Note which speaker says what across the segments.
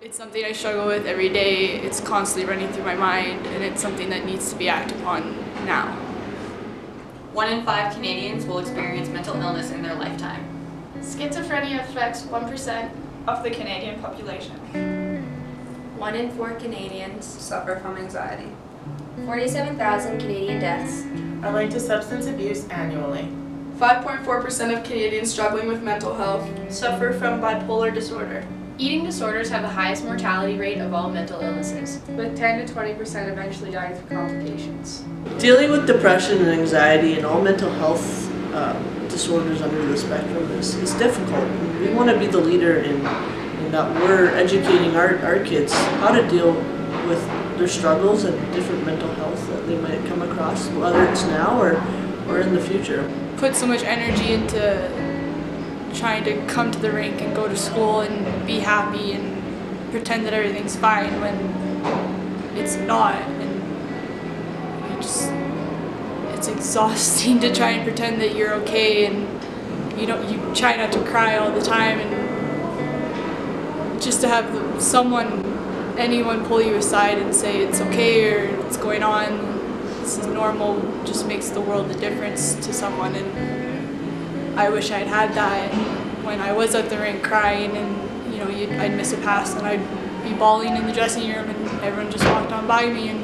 Speaker 1: It's something I struggle with every day. It's constantly running through my mind, and it's something that needs to be acted upon now.
Speaker 2: 1 in 5 Canadians will experience mental illness in their lifetime.
Speaker 3: Schizophrenia affects 1% of the Canadian population.
Speaker 4: 1 in 4 Canadians
Speaker 5: suffer from anxiety.
Speaker 4: 47,000 Canadian deaths
Speaker 6: are linked to substance abuse annually.
Speaker 3: 5.4% of Canadians struggling with mental health suffer from bipolar disorder.
Speaker 7: Eating disorders have the highest mortality rate of all mental illnesses,
Speaker 3: with 10 to 20% eventually dying through complications.
Speaker 8: Dealing with depression and anxiety and all mental health disorders under the spectrum is difficult. We want to be the leader in that we're educating our kids how to deal with their struggles and different mental health that they might come across, whether it's now or in the future.
Speaker 1: Put so much energy into trying to come to the rink and go to school and be happy and pretend that everything's fine when it's not, and it's exhausting to try and pretend that you're okay, and you try not to cry all the time, and just to have anyone pull you aside and say it's okay or it's going on, this is normal, just makes the world a difference to someone. And I wish I'd had that when I was at the rink crying, and I'd miss a pass and I'd be bawling in the dressing room and everyone just walked on by me. And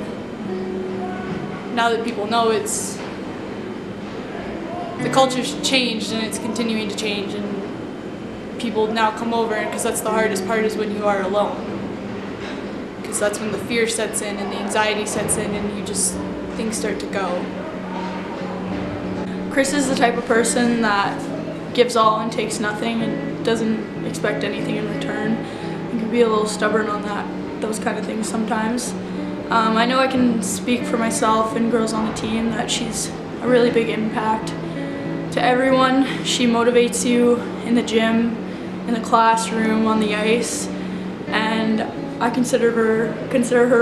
Speaker 1: now that people know, the culture's changed and it's continuing to change, and people now come over, because that's the hardest part, is when you are alone, because that's when the fear sets in and the anxiety sets in and things start to go.
Speaker 3: Chris is the type of person that gives all and takes nothing and doesn't expect anything in return. He can be a little stubborn on those kind of things sometimes. I know I can speak for myself and girls on the team that she's a really big impact to everyone. She motivates you in the gym, in the classroom, on the ice, and I consider her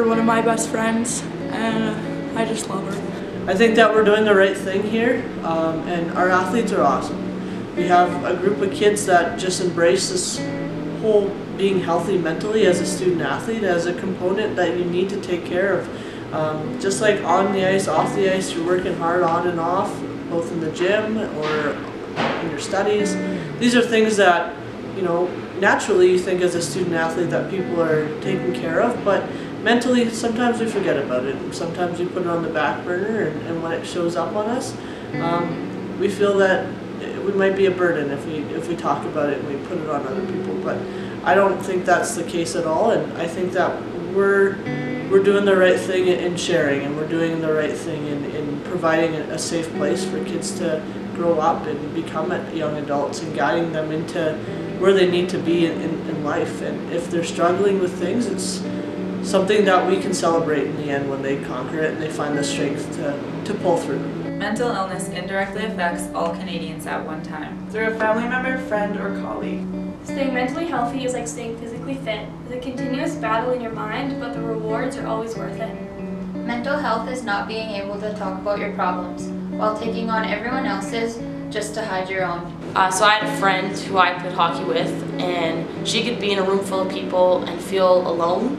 Speaker 3: one of my best friends, and I just love her.
Speaker 8: I think that we're doing the right thing here, and our athletes are awesome. We have a group of kids that just embrace this whole being healthy mentally as a student athlete as a component that you need to take care of. Just like on the ice, off the ice, you're working hard on and off, both in the gym or in your studies. These are things that, naturally you think as a student athlete that people are taking care of, but mentally sometimes we forget about it. Sometimes we put it on the back burner, and when it shows up on us, we feel that it might be a burden if we talk about it and we put it on other people. But I don't think that's the case at all, and I think that we're doing the right thing in sharing, and we're doing the right thing in providing a safe place for kids to grow up and become young adults, and guiding them into where they need to be in life. And if they're struggling with things, it's something that we can celebrate in the end when they conquer it and they find the strength to pull through.
Speaker 5: Mental illness indirectly affects all Canadians at one time.
Speaker 6: Through a family member, friend, or colleague.
Speaker 9: Staying mentally healthy is like staying physically fit. It's a continuous battle in your mind, but the rewards are always worth it.
Speaker 4: Mental health is not being able to talk about your problems while taking on everyone else's just to hide your own.
Speaker 10: So I had a friend who I played hockey with, and she could be in a room full of people and feel alone.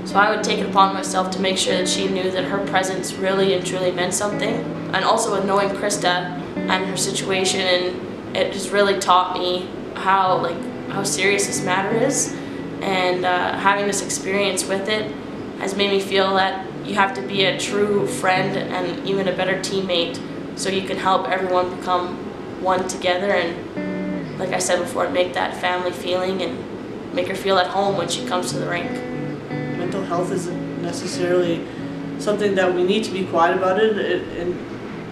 Speaker 10: So I would take it upon myself to make sure that she knew that her presence really and truly meant something. And also with knowing Krista and her situation, and it just really taught me how serious this matter is. And having this experience with it has made me feel that you have to be a true friend and even a better teammate, so you can help everyone become one together, and like I said before, make that family feeling and make her feel at home when she comes to the rink.
Speaker 8: Mental health isn't necessarily something that we need to be quiet about it, and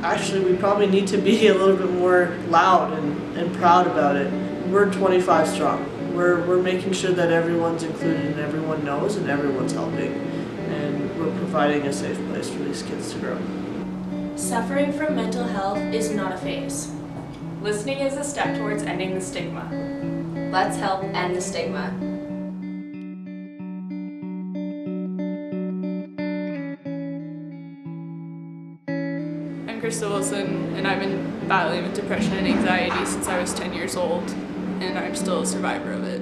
Speaker 8: actually we probably need to be a little bit more loud and proud about it. We're 25 strong. We're making sure that everyone's included and everyone knows and everyone's helping, and we're providing a safe place for these kids to grow.
Speaker 7: Suffering from mental health is not a phase.
Speaker 2: Listening is a step towards ending the stigma.
Speaker 4: Let's help end the stigma.
Speaker 1: I'm Krista Wilson, and I've been battling with depression and anxiety since I was 10 years old, and I'm still a survivor of it.